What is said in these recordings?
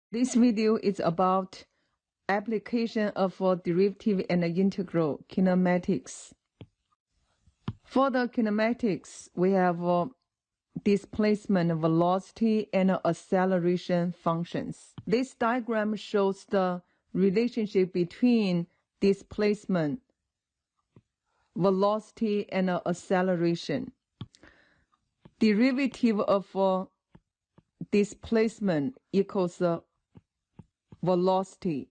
This video is about application of derivative and integral kinematics. For the kinematics, we have displacement, velocity, and acceleration functions. This diagram shows the relationship between displacement, velocity, and acceleration. Derivative of displacement equals velocity.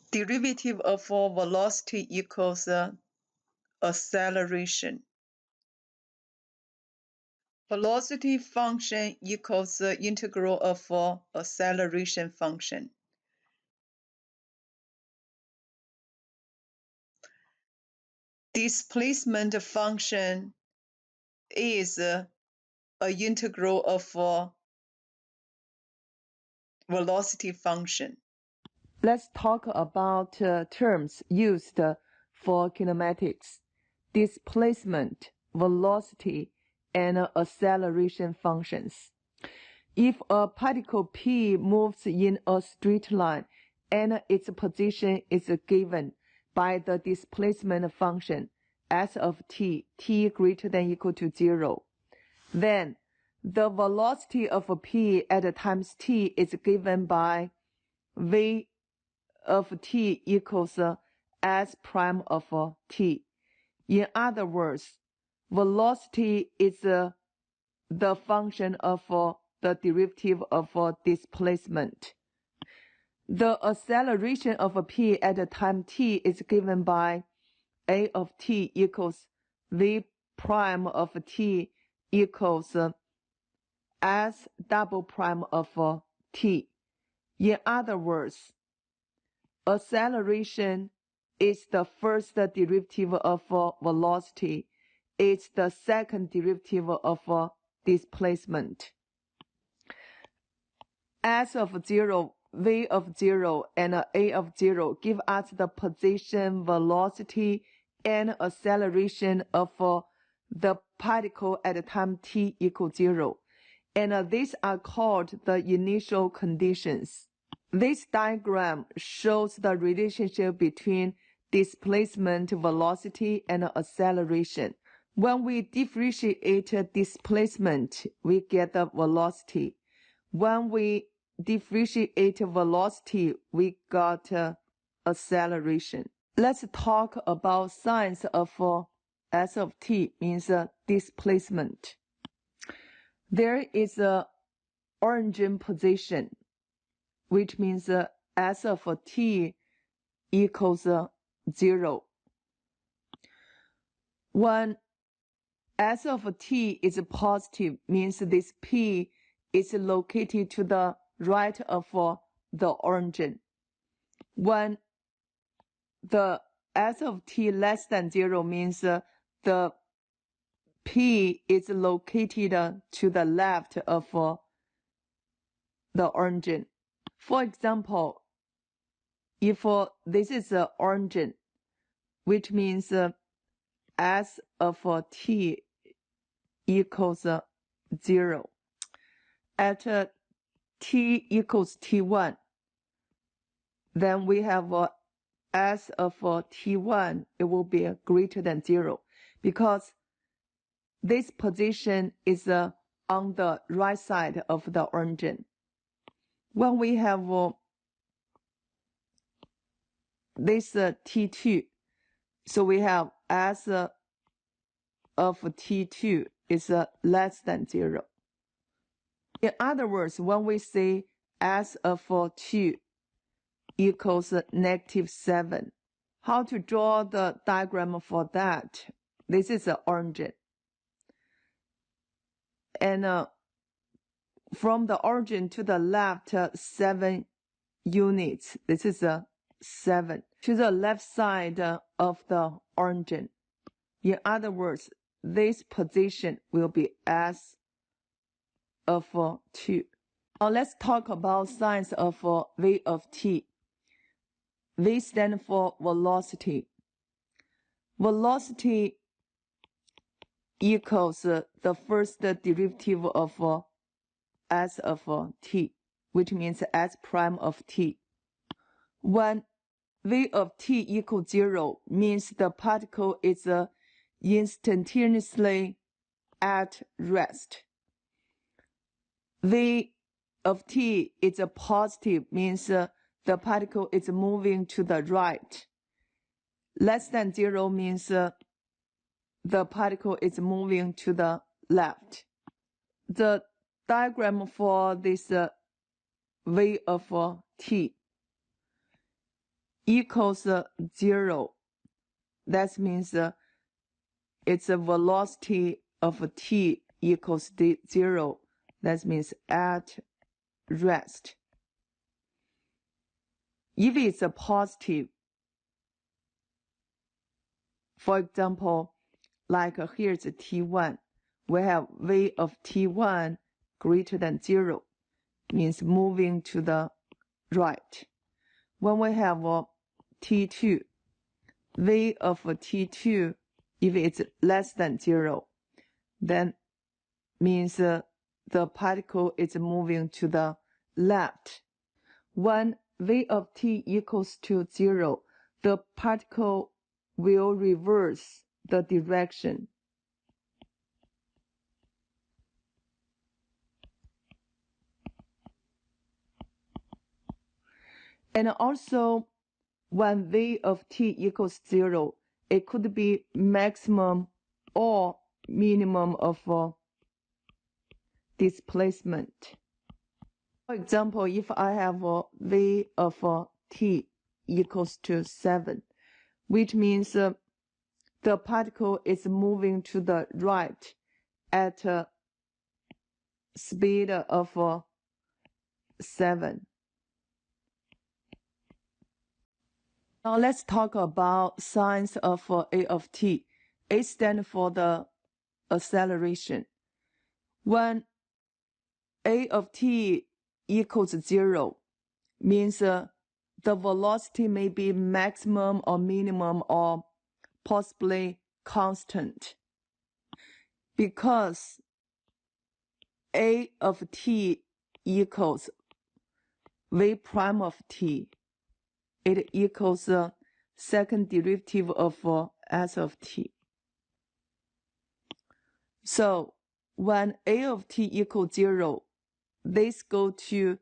Derivative of velocity equals acceleration. Velocity function equals the integral of acceleration function. Displacement function is an integral of velocity function. Let's talk about terms used for kinematics: displacement, velocity, and acceleration functions. If a particle P moves in a straight line and its position is given by the displacement function s of t, t greater than or equal to 0, then the velocity of P at times t is given by v of t equals s prime of t. In other words, velocity is the function of the derivative of displacement. The acceleration of P at time t is given by a of t equals v prime of t equals s double prime of t. In other words, acceleration is the first derivative of velocity. It's the second derivative of displacement. S of 0, v of 0, and a of 0 give us the position, velocity, and acceleration of the particle at time t equals 0. And these are called the initial conditions. This diagram shows the relationship between displacement, velocity, and acceleration. When we differentiate displacement, we get the velocity. When we differentiate velocity, we got acceleration. Let's talk about signs of s of t, means displacement. There is a origin position, which means s of t equals 0. When s of t is positive, means this p is located to the right of the origin. When the s of t less than 0 means the p is located to the left of the origin. For example, if this is the origin, which means s of t equals 0. At t equals t1, then we have s of t1, it will be greater than 0, because this position is on the right side of the origin. When we have this t2, so we have s of t2 is less than 0. In other words, when we say s of 2 equals -7, how to draw the diagram for that? This is the origin. And from the origin to the left, 7 units. This is 7. To the left side of the origin. In other words, this position will be s of 2. Now let's talk about signs of v of t. V stands for velocity. Velocity equals the first derivative of s of t, which means s prime of t. When v of t equals 0 means the particle is instantaneously at rest. V of t is a positive, means the particle is moving to the right. Less than 0 means the particle is moving to the left. The diagram for this v of t equals 0. That means its velocity of t equals 0. That means at rest. If it's a positive, for example, like here's t1, we have v of t1 greater than 0, means moving to the right. When we have t2, v of t2, if it's less than 0, then means the particle is moving to the left. When v of t equals to 0, the particle will reverse the direction. And also, when v of t equals 0, it could be maximum or minimum of displacement. For example, if I have v of t equals to 7, which means the particle is moving to the right at a speed of 7. Now let's talk about signs of a of t. A stands for the acceleration. When a of t equals 0, means the velocity may be maximum or minimum or possibly constant. Because a of t equals v prime of t, it equals the second derivative of s of t. So when a of t equals 0, this go to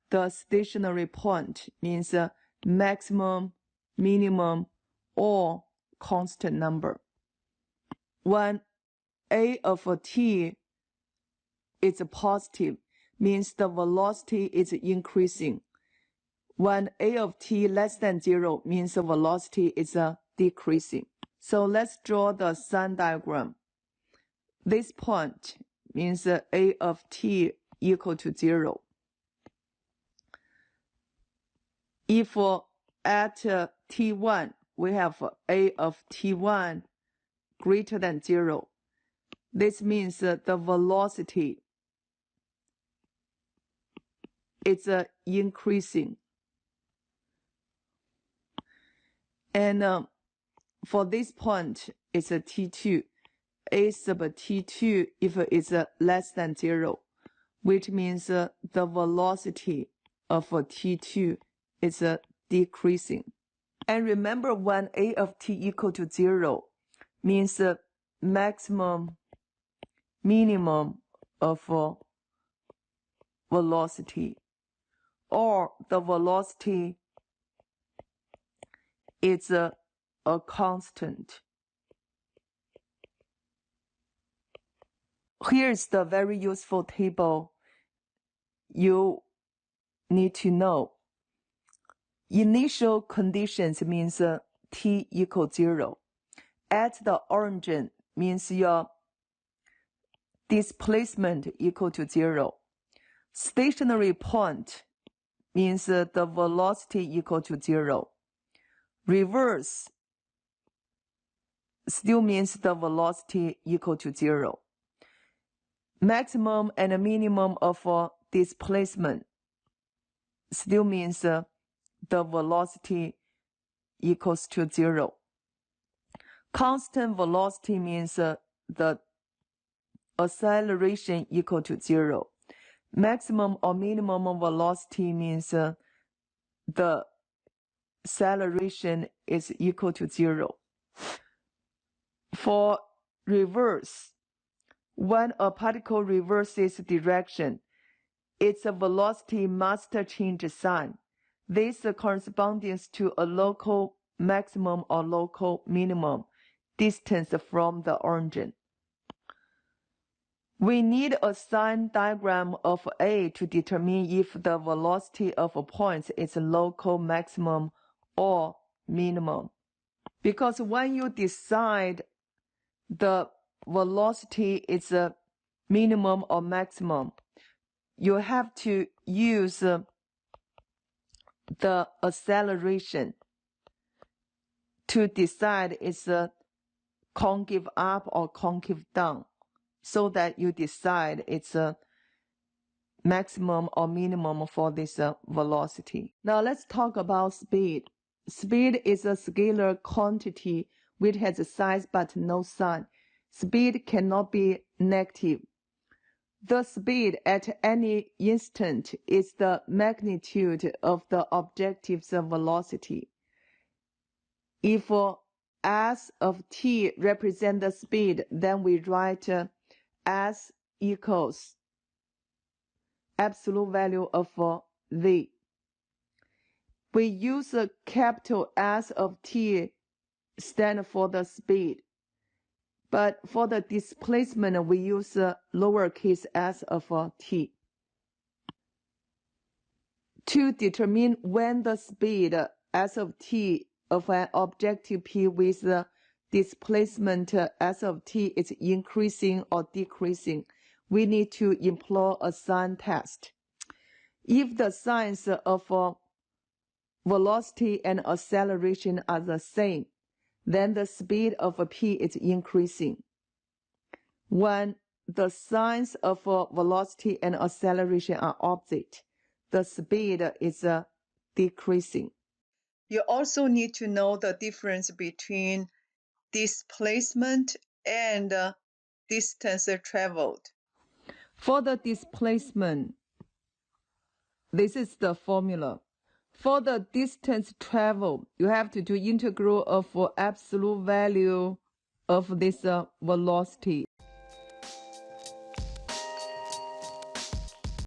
the stationary point, means maximum, minimum, or constant number. When a of t is positive, means the velocity is increasing. When a of t less than 0, means the velocity is decreasing. So let's draw the sign diagram. This point means a of t equal to 0. If at t1 we have a of t1 greater than 0, this means the velocity is increasing. And for this point, it's a t2. A sub t2 if it's less than 0, which means the velocity of t2 is decreasing. And remember, when a of t equal to 0 means maximum, minimum of velocity, or the velocity is a constant. Here's the very useful table you need to know. Initial conditions means t equals 0. At the origin means your displacement equal to 0. Stationary point means the velocity equal to 0. Reverse still means the velocity equal to 0. Maximum and minimum of displacement still means the velocity equals to 0. Constant velocity means the acceleration equal to 0. maximum or minimum velocity means the acceleration is equal to 0. For reverse, when a particle reverses direction, its velocity must change sign. This corresponds to a local maximum or local minimum distance from the origin. We need a sign diagram of A to determine if the velocity of a point is local maximum or minimum. Because when you decide the velocity is a minimum or maximum, you have to use the acceleration to decide it's a concave up or concave down, so that you decide it's a maximum or minimum for this velocity. Now let's talk about speed. Speed is a scalar quantity which has a size but no sign. Speed cannot be negative. The speed at any instant is the magnitude of the objective's velocity. If s of t represents the speed, then we write s equals absolute value of v. We use a capital S of t stand for the speed. But for the displacement, we use lowercase s of t. To determine when the speed s of t of an objective p with the displacement s of t is increasing or decreasing, we need to employ a sign test. If the signs of velocity and acceleration are the same, then the speed of p is increasing. When the signs of velocity and acceleration are opposite, the speed is decreasing. You also need to know the difference between displacement and distance traveled. For the displacement, this is the formula. For the distance traveled, you have to do integral of absolute value of this velocity